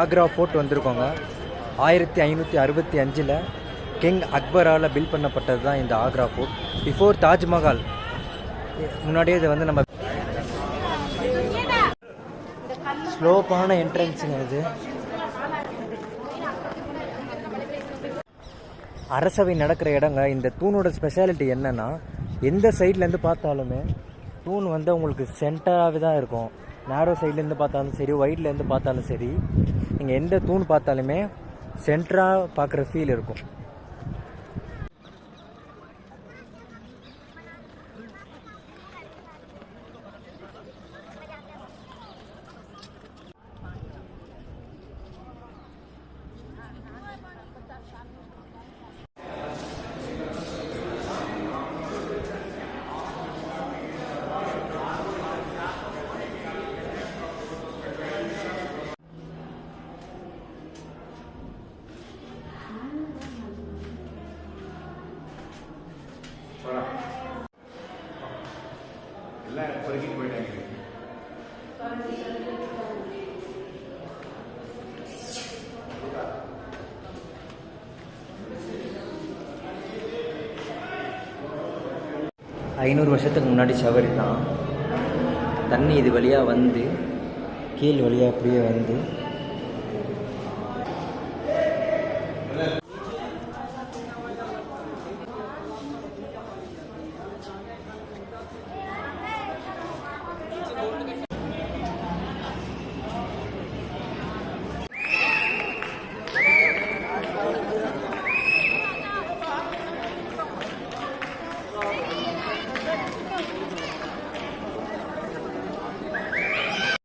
Agra fort வந்திருக்கோங்க. 1565 king அக்பரால் build பண்ணப்பட்டது தான் இந்த ஆக்ரா ஃபோர்ட். பிஃபோர் தாஜ்மஹால். முன்னாடியே இது வந்து நம்ம ஸ்லோப்பான என்ட்ரன்ஸுங்க. இது அரசவை நடக்கிற இடங்க. இந்த தூணோட ஸ்பெஷாலிட்டி என்னென்னா, எந்த சைட்லேருந்து பார்த்தாலுமே தூண் வந்து உங்களுக்கு சென்டராகவே தான் இருக்கும். நேரோ சைட்லேருந்து பார்த்தாலும் சரி, ஒயிட்லேருந்து பார்த்தாலும் சரி, நீங்கள் எந்த தூண் பார்த்தாலுமே சென்டராக பார்க்குற ஃபீல் இருக்கும். எல்லாம் பொறுக்கிட்டு போயிட்டாங்க. ஐநூறு வருஷத்துக்கு முன்னாடி சவரி தான். தண்ணி இது வழியாக வந்து கீழ் வழியாக அப்படியே வந்து